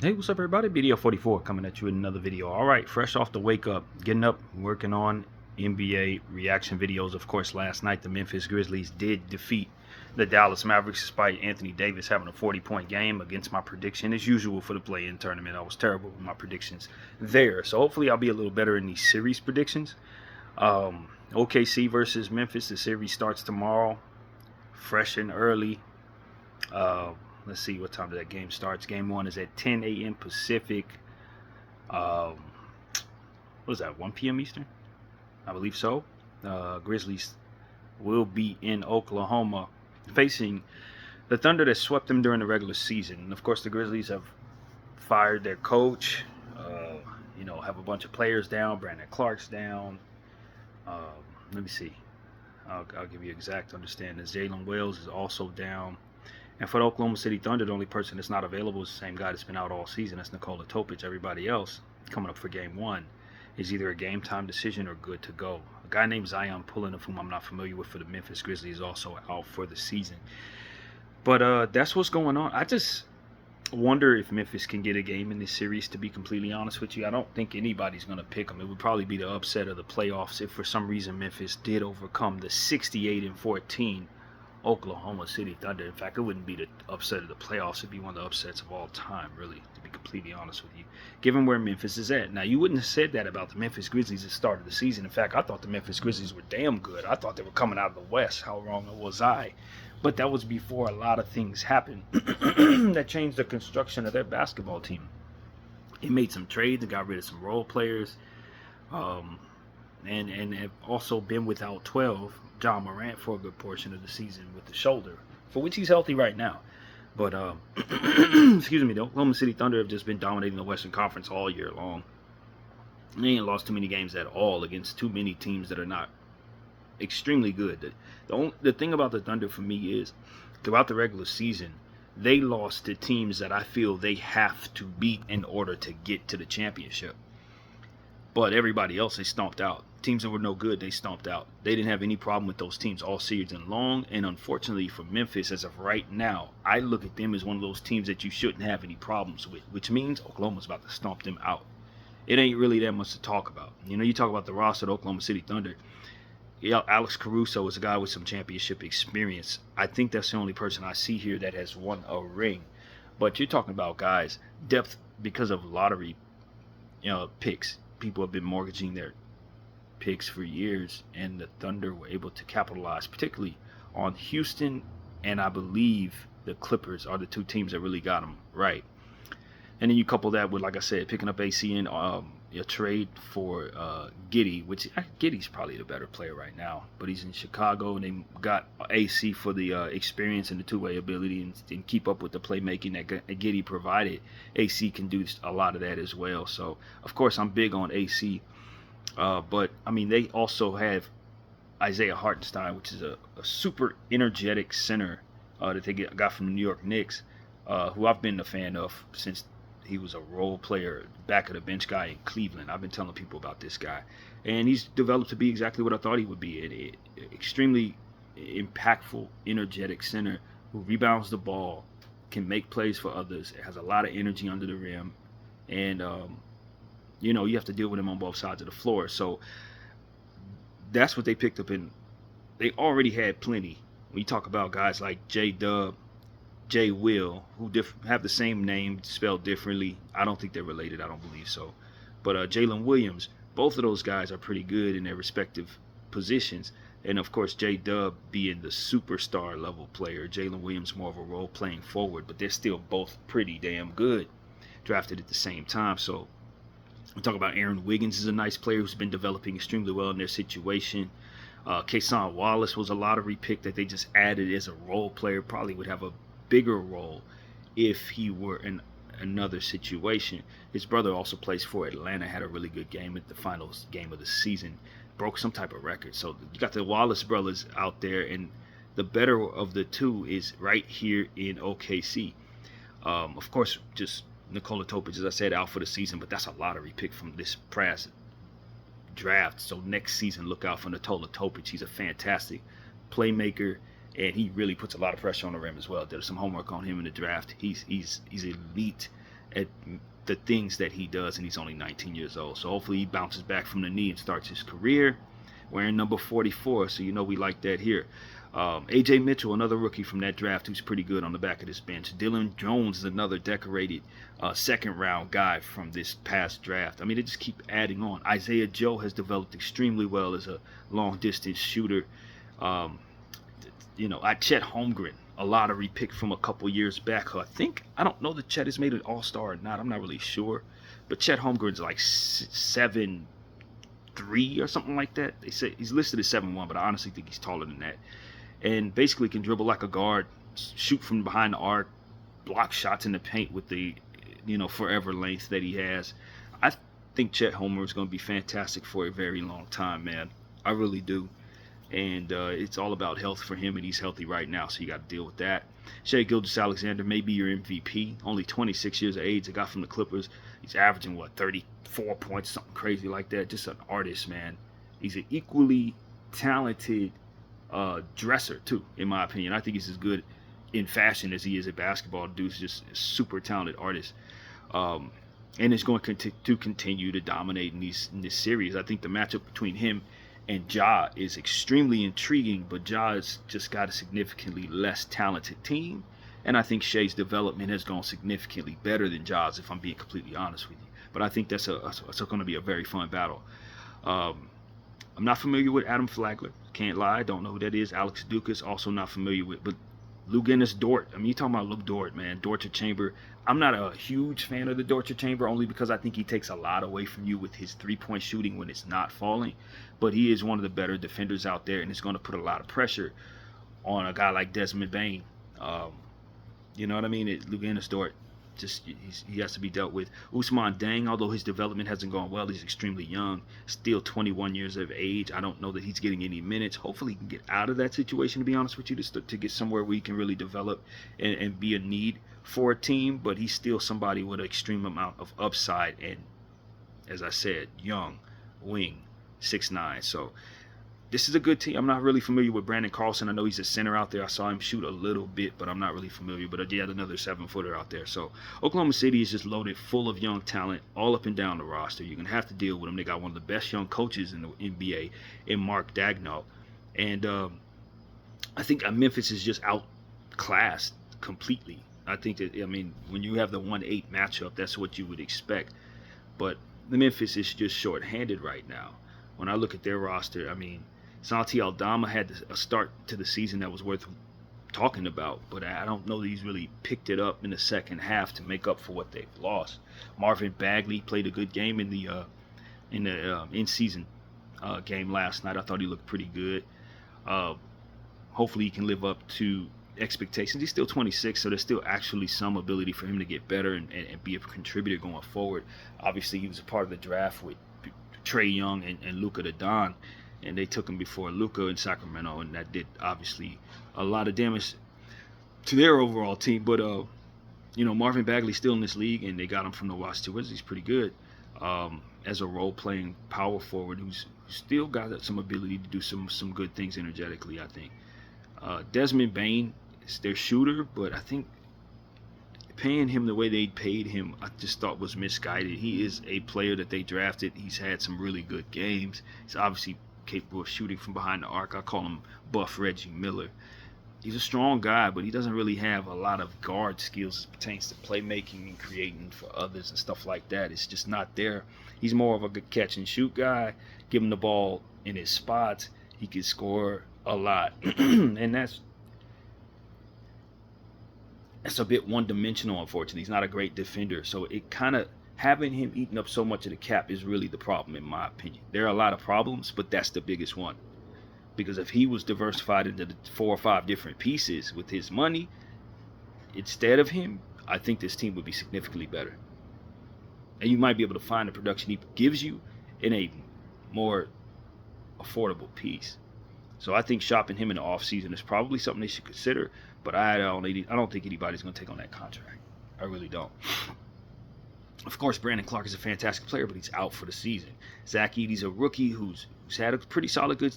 Hey, what's up, everybody? BDL 44 coming at you with another video. All right, fresh off the wake up, getting up, working on NBA reaction videos. Of course, last night the Memphis Grizzlies did defeat the Dallas Mavericks despite Anthony Davis having a 40-point game against my prediction as usual for the play-in tournament. I was terrible with my predictions there. So hopefully I'll be a little better in these series predictions. OKC versus Memphis. The series starts tomorrow, fresh and early. Let's see what time that game starts. Game 1 is at 10 a.m. Pacific. What is that, 1 p.m. Eastern? I believe so. Grizzlies will be in Oklahoma facing the Thunder that swept them during the regular season. And of course, the Grizzlies have fired their coach. Have a bunch of players down. Brandon Clark's down. Let me see. I'll give you exact understanding. Jalen Wells is also down. And for the Oklahoma City Thunder, the only person that's not available is the same guy that's been out all season. That's Nikola Topic. Everybody else coming up for game 1 is either a game time decision or good to go. A guy named Zion Pullen, of whom I'm not familiar with for the Memphis Grizzlies, is also out for the season. But that's what's going on. I just wonder if Memphis can get a game in this series, to be completely honest with you. I don't think anybody's going to pick them. It would probably be the upset of the playoffs if for some reason Memphis did overcome the 68-14 Oklahoma City Thunder. In fact, it wouldn't be the upset of the playoffs. It'd be one of the upsets of all time, really, to be completely honest with you, given where Memphis is at. Now, you wouldn't have said that about the Memphis Grizzlies at the start of the season. In fact, I thought the Memphis Grizzlies were damn good. I thought they were coming out of the West. How wrong was I? But that was before a lot of things happened that changed the construction of their basketball team. It made some trades and got rid of some role players, and have also been without 12 John Morant for a good portion of the season with the shoulder, for which he's healthy right now. But excuse me, the Oklahoma City Thunder have just been dominating the Western Conference all year long. They ain't lost too many games at all against too many teams that are not extremely good. The thing about the Thunder for me is, throughout the regular season, they lost to teams that I feel they have to beat in order to get to the championship. But everybody else they stomped out. Teams that were no good, they stomped out. They didn't have any problem with those teams all season long. And unfortunately for Memphis, as of right now, I look at them as one of those teams that you shouldn't have any problems with, which means Oklahoma's about to stomp them out. It ain't really that much to talk about. You talk about the roster of the Oklahoma City Thunder. Yeah, Alex Caruso is a guy with some championship experience. I think that's the only person I see here that has won a ring. But you're talking about guys, depth because of lottery picks. People have been mortgaging their picks for years, and the Thunder were able to capitalize, particularly on Houston, and I believe the Clippers are the two teams that really got them right. And then you couple that with, like I said, picking up AC in a trade for Giddey, which Giddey's probably the better player right now, but he's in Chicago, and they got AC for the experience and the two-way ability and keep up with the playmaking that Giddey provided. AC can do a lot of that as well. So, of course, I'm big on AC. But, I mean, they also have Isaiah Hartenstein, which is a super energetic center that they got from the New York Knicks, who I've been a fan of since he was a role player, back of the bench guy in Cleveland. I've been telling people about this guy. And he's developed to be exactly what I thought he would be. An extremely impactful, energetic center who rebounds the ball, can make plays for others, has a lot of energy under the rim, and you have to deal with him on both sides of the floor. So that's what they picked up, and they already had plenty. When you talk about guys like J-Dub, J-Will, who have the same name spelled differently. I don't think they're related. I don't believe so. But Jalen Williams, both of those guys are pretty good in their respective positions. And, of course, J-Dub being the superstar level player. Jalen Williams more of a role-playing forward. But they're still both pretty damn good, drafted at the same time. So we talk about Aaron Wiggins is a nice player who's been developing extremely well in their situation. Cason Wallace was a lottery pick that they just added as a role player. Probably would have a bigger role if he were in another situation. His brother also plays for Atlanta, had a really good game at the finals game of the season, broke some type of record. So you got the Wallace brothers out there, and the better of the two is right here in OKC. Of course, just Nikola Topic, as I said, out for the season, but that's a lottery pick from this past draft. So next season, look out for Nikola Topic. He's a fantastic playmaker, and he really puts a lot of pressure on the rim as well. Did some homework on him in the draft. He's elite at the things that he does, and he's only 19 years old. So hopefully he bounces back from the knee and starts his career wearing number 44. So we like that here. A.J. Mitchell, another rookie from that draft who's pretty good on the back of this bench. Dylan Jones is another decorated second-round guy from this past draft. I mean, they just keep adding on. Isaiah Joe has developed extremely well as a long-distance shooter. Chet Holmgren, a lottery pick from a couple years back. I don't know that Chet has made an all-star or not. I'm not really sure. But Chet Holmgren's like 7'3" or something like that. They say he's listed as 7'1", but I honestly think he's taller than that. And basically can dribble like a guard, shoot from behind the arc, block shots in the paint with the, forever length that he has. I think Chet Holmgren is going to be fantastic for a very long time, man. I really do. And it's all about health for him, and he's healthy right now, so you got to deal with that. Shai Gilgeous-Alexander may be your MVP, only 26 years of age. A guy from the Clippers. He's averaging, 34 points, something crazy like that. Just an artist, man. He's an equally talented dresser, too, in my opinion. I think he's as good in fashion as he is at basketball. The dude's just a super talented artist. And it's going to continue to dominate in this series. I think the matchup between him and Ja is extremely intriguing, but Ja has just got a significantly less talented team, and I think Shai's development has gone significantly better than Ja's, if I'm being completely honest with you. But I think that's going to be a very fun battle. I'm not familiar with Adam Flagler, can't lie, don't know who that is. Alex Dukas, also not familiar with, but Luguentz Dort. I mean, you're talking about Luke Dort, man. Dortcher Chamber. I'm not a huge fan of the Dortcher Chamber, only because I think he takes a lot away from you with his three-point shooting when it's not falling. But he is one of the better defenders out there, and it's going to put a lot of pressure on a guy like Desmond Bane. You know what I mean? Luguentz Dort, he has to be dealt with. Ousmane Deng, although his development hasn't gone well, he's extremely young, still 21 years of age. I don't know that he's getting any minutes. Hopefully he can get out of that situation, to be honest with you, to get somewhere where he can really develop and be a need for a team. But he's still somebody with an extreme amount of upside, and as I said, young, wing, 6'9". So this is a good team. I'm not really familiar with Brandon Carlson. I know he's a center out there. I saw him shoot a little bit, but I'm not really familiar. But yet another 7-footer out there. So Oklahoma City is just loaded full of young talent all up and down the roster. You're going to have to deal with them. They got one of the best young coaches in the NBA in Mark Daigneault. And I think Memphis is just outclassed completely. I think that, when you have the 1-8 matchup, that's what you would expect. But the Memphis is just shorthanded right now. When I look at their roster, Santi Aldama had a start to the season that was worth talking about, but I don't know that he's really picked it up in the second half to make up for what they've lost. Marvin Bagley played a good game in the in-season game last night. I thought he looked pretty good. Hopefully he can live up to expectations. He's still 26, so there's still actually some ability for him to get better and be a contributor going forward. Obviously, he was a part of the draft with Trae Young and Luka the Don, and they took him before Luka in Sacramento, and that did obviously a lot of damage to their overall team. But Marvin Bagley's still in this league, and they got him from the Washington Wizards. He's pretty good as a role-playing power forward who's still got some ability to do some good things energetically, I think. Desmond Bane is their shooter, but I think paying him the way they paid him, I just thought was misguided. He is a player that they drafted. He's had some really good games. He's obviously capable of shooting from behind the arc. I call him Buff Reggie Miller. He's a strong guy, but he doesn't really have a lot of guard skills as it pertains to playmaking and creating for others and stuff like that. It's just not there. He's more of a good catch and shoot guy. Give him the ball in his spots, he can score a lot. And that's a bit one-dimensional, unfortunately. He's not a great defender, so it kind of having him eating up so much of the cap is really the problem, in my opinion. There are a lot of problems, but that's the biggest one. Because if he was diversified into the 4 or 5 different pieces with his money, instead of him, I think this team would be significantly better. And you might be able to find the production he gives you in a more affordable piece. So I think shopping him in the offseason is probably something they should consider, but I don't think anybody's going to take on that contract. I really don't. Of course, Brandon Clark is a fantastic player, but he's out for the season. Zach Edey's a rookie who's had a pretty solid good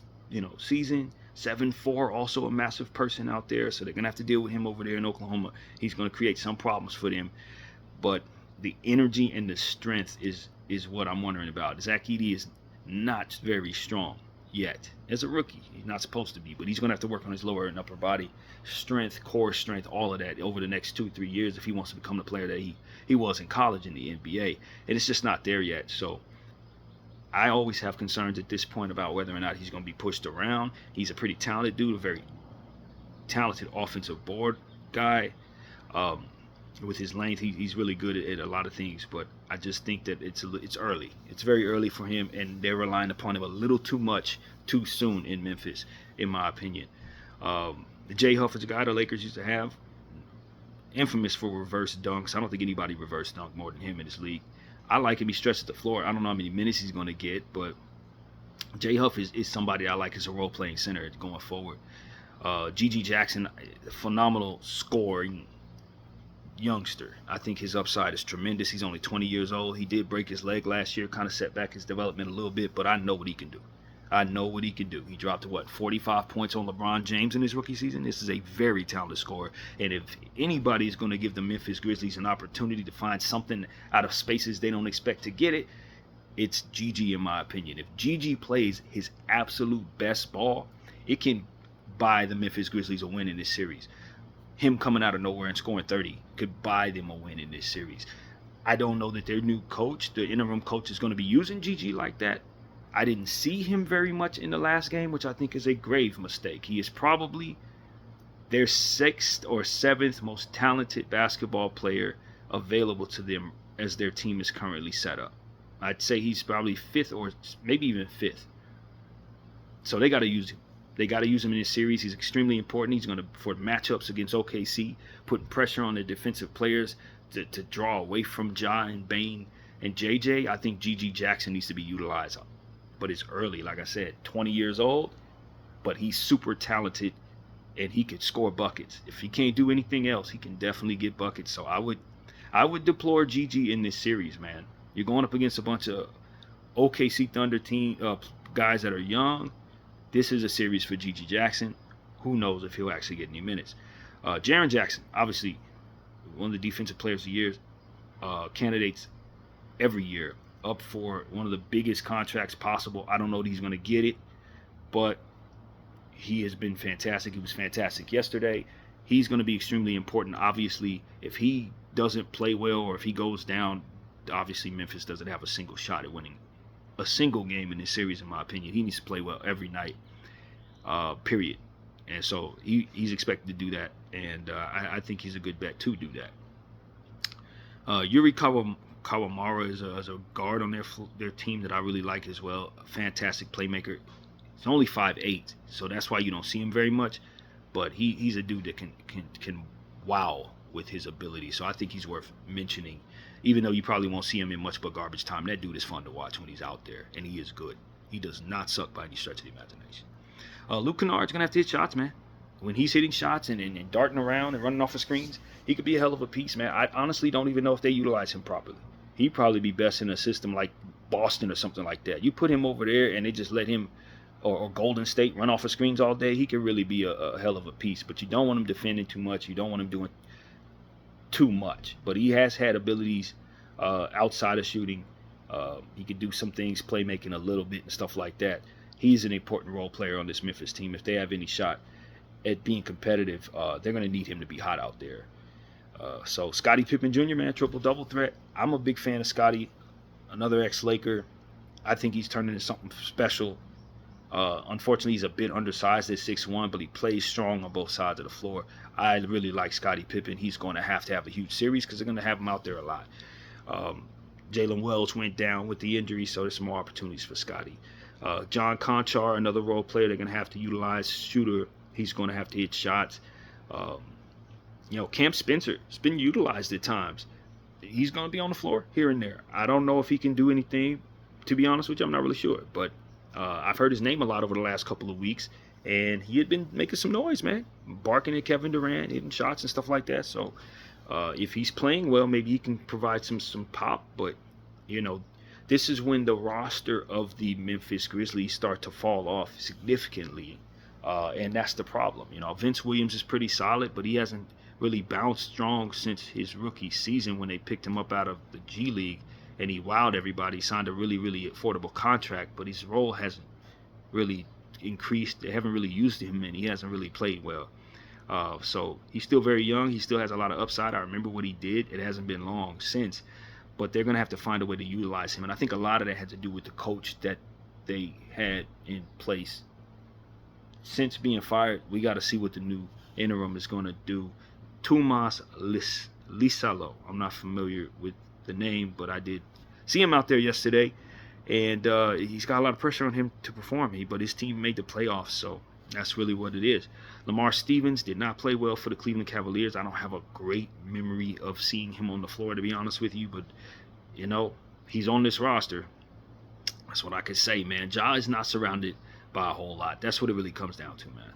season. 7'4", also a massive person out there, so they're going to have to deal with him over there in Oklahoma. He's going to create some problems for them. But the energy and the strength is what I'm wondering about. Zach Edey is not very strong yet as a rookie. He's not supposed to be, but he's going to have to work on his lower and upper body strength, core strength, all of that over the next 2-3 years if he wants to become the player that he was in college in the NBA. And it's just not there yet. So I always have concerns at this point about whether or not he's going to be pushed around. He's a pretty talented dude, a very talented offensive board guy. With his length, he's really good at a lot of things, but I just think that it's early. It's very early for him, and they're relying upon him a little too much too soon in Memphis, in my opinion. Jay Huff is a guy the Lakers used to have, infamous for reverse dunks. I don't think anybody reverse dunk more than him in this league. I like him. He stretches the floor. I don't know how many minutes he's going to get, but Jay Huff is somebody I like as a role-playing center going forward. G.G. Jackson, phenomenal scoring youngster. I think his upside is tremendous. He's only 20 years old. He did break his leg last year, kind of set back his development a little bit, but I know what he can do. He dropped 45 points on LeBron James in his rookie season. This is a very talented scorer, and if anybody is going to give the Memphis Grizzlies an opportunity to find something out of spaces they don't expect to get it, it's GG in my opinion. If GG plays his absolute best ball, it can buy the Memphis Grizzlies a win in this series. Him coming out of nowhere and scoring 30 could buy them a win in this series. I don't know that their new coach, the interim coach, is going to be using GG like that. I didn't see him very much in the last game, which I think is a grave mistake. He is probably their 6th or 7th most talented basketball player available to them as their team is currently set up. I'd say he's probably 5th or maybe even 5th. So they got to use him. They got to use him in this series. He's extremely important. He's going to, for matchups against OKC, putting pressure on the defensive players to draw away from Ja and Bane and JJ. I think G.G. Jackson needs to be utilized. But it's early, like I said, 20 years old, but he's super talented and he could score buckets. If he can't do anything else, he can definitely get buckets. So I would deplore GG in this series, man. You're going up against a bunch of OKC Thunder team guys that are young. This is a series for GG Jackson. Who knows if he'll actually get any minutes. Jaren Jackson, obviously one of the defensive players of the year candidates every year, up for one of the biggest contracts possible. I don't know that he's going to get it, but he has been fantastic. He was fantastic yesterday. He's going to be extremely important. Obviously, if he doesn't play well or if he goes down, obviously Memphis doesn't have a single shot at winning a single game in this series, in my opinion. He needs to play well every night, period. And so he's expected to do that, and I think he's a good bet to do that. Yuri Kawamura is a guard on their team that I really like as well. A fantastic playmaker. He's only 5'8", so that's why you don't see him very much. But he's a dude that can wow with his ability. So I think he's worth mentioning, even though you probably won't see him in much but garbage time. That dude is fun to watch when he's out there, and he is good. He does not suck by any stretch of the imagination. Luke Kennard's going to have to hit shots, man. When he's hitting shots and darting around and running off of screens, he could be a hell of a piece, man. I honestly don't even know if they utilize him properly. He'd probably be best in a system like Boston or something like that. You put him over there and they just let him, or Golden State, run off of screens all day, he could really be a hell of a piece. But you don't want him defending too much. You don't want him doing too much. But he has had abilities outside of shooting. He could do some things, playmaking a little bit and stuff like that. He's an important role player on this Memphis team. If they have any shot at being competitive, they're going to need him to be hot out there. So Scottie Pippen Jr., man, triple-double threat. I'm a big fan of Scottie, another ex-Laker. I think he's turned into something special. Unfortunately, he's a bit undersized at 6'1", but he plays strong on both sides of the floor. I really like Scottie Pippen. He's going to have a huge series because they're going to have him out there a lot. Jalen Welch went down with the injury, so there's some more opportunities for Scottie. John Conchar, another role player they're going to have to utilize. Shooter, he's going to have to hit shots. Cam Spencer has been utilized at times. He's going to be on the floor here and there. I don't know if he can do anything. To be honest with you, I'm not really sure. But I've heard his name a lot over the last couple of weeks, and he had been making some noise, man. Barking at Kevin Durant, hitting shots and stuff like that. So if he's playing well, maybe he can provide some pop. But, this is when the roster of the Memphis Grizzlies start to fall off significantly. And that's the problem. Vince Williams is pretty solid, but he hasn't really bounced strong since his rookie season when they picked him up out of the G League and he wowed everybody, signed a really, really affordable contract, but his role hasn't really increased. They haven't really used him, and he hasn't really played well. So he's still very young. He still has a lot of upside. I remember what he did. It hasn't been long since, but they're going to have to find a way to utilize him. And I think a lot of that had to do with the coach that they had in place. Since being fired, we got to see what the new interim is going to do. Tomas Lisalo. I'm not familiar with the name, but I did see him out there yesterday, and he's got a lot of pressure on him to perform. But his team made the playoffs, so that's really what it is. Lamar Stevens did not play well for the Cleveland Cavaliers. I don't have a great memory of seeing him on the floor, to be honest with you, but he's on this roster. That's what I could say, man. Ja is not surrounded by a whole lot. That's what it really comes down to, man.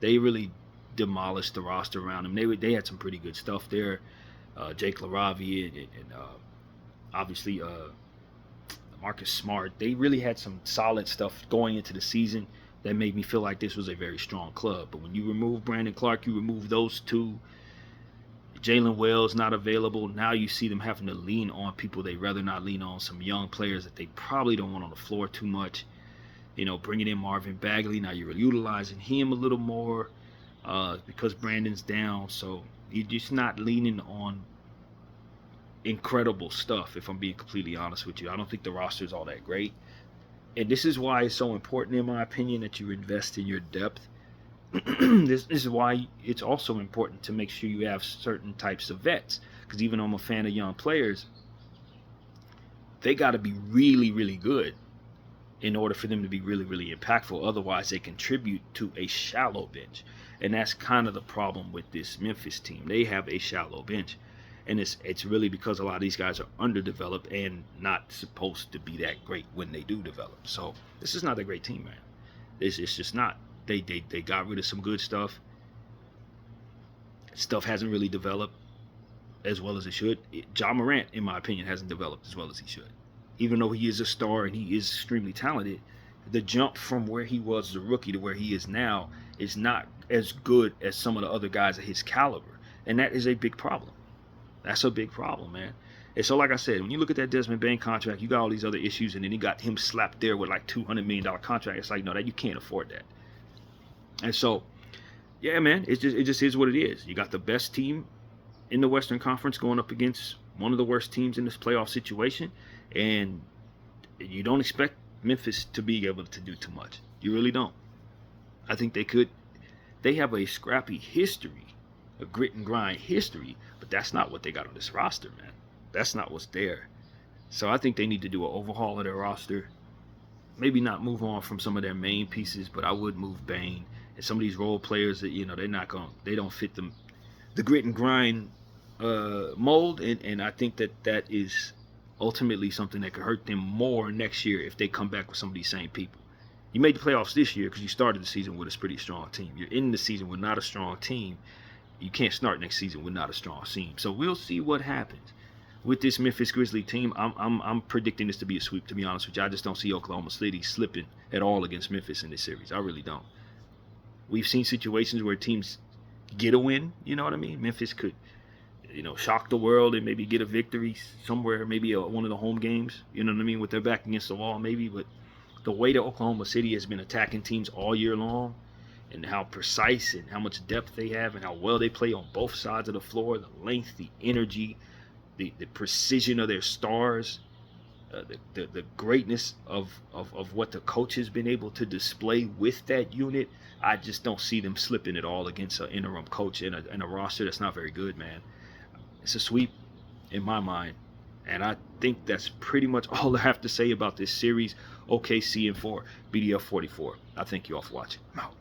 They really demolished the roster around him. They had some pretty good stuff there. Jake LaRavia and obviously Marcus Smart. They really had some solid stuff going into the season that made me feel like this was a very strong club. But when you remove Brandon Clark, you remove those two. Jalen Wells not available. Now you see them having to lean on people they'd rather not lean on, some young players that they probably don't want on the floor too much. Bringing in Marvin Bagley. Now you're utilizing him a little more because Brandon's down. So you're just not leaning on incredible stuff, if I'm being completely honest with you. I don't think the roster is all that great. And this is why it's so important, in my opinion, that you invest in your depth. This is why it's also important to make sure you have certain types of vets. Because even though I'm a fan of young players, they got to be really, really good in order for them to be really, really impactful. Otherwise, they contribute to a shallow bench. And that's kind of the problem with this Memphis team. They have a shallow bench. And it's really because a lot of these guys are underdeveloped and not supposed to be that great when they do develop. So this is not a great team, man. It's just not. They got rid of some good stuff. Stuff hasn't really developed as well as it should. Ja Morant, in my opinion, hasn't developed as well as he should. Even though he is a star and he is extremely talented, the jump from where he was as a rookie to where he is now is not as good as some of the other guys of his caliber. And that is a big problem. That's a big problem, man. And so, like I said, when you look at that Desmond Bain contract, you got all these other issues, and then you got him slapped there with like $200 million contract. It's like, no, that you can't afford that. And so, yeah, man, it just is what it is. You got the best team in the Western Conference going up against one of the worst teams in this playoff situation, and you don't expect Memphis to be able to do too much. You really don't. I think they could. They have a scrappy history, a grit and grind history, but that's not what they got on this roster, man. That's not what's there. So I think they need to do an overhaul of their roster. Maybe not move on from some of their main pieces, but I would move Bain and some of these role players that they don't fit the grit and grind mold, and I think that is ultimately something that could hurt them more next year if they come back with some of these same people. You made the playoffs this year because you started the season with a pretty strong team. You're in the season with not a strong team. You can't start next season with not a strong team. So we'll see what happens with this Memphis Grizzlies team. I'm predicting this to be a sweep, to be honest with you. I just don't see Oklahoma City slipping at all against Memphis in this series. I really don't. We've seen situations where teams get a win, you know what I mean? Memphis could, shock the world and maybe get a victory somewhere, maybe one of the home games, you know what I mean, with their back against the wall maybe. But the way that Oklahoma City has been attacking teams all year long, and how precise and how much depth they have and how well they play on both sides of the floor, the length, the energy, the precision of their stars, the greatness of what the coach has been able to display with that unit. I just don't see them slipping at all against an interim coach in a roster that's not very good, man. It's a sweep in my mind. And I think that's pretty much all I have to say about this series. OKC in 4, BDF 44. I thank you all for watching. I'm out.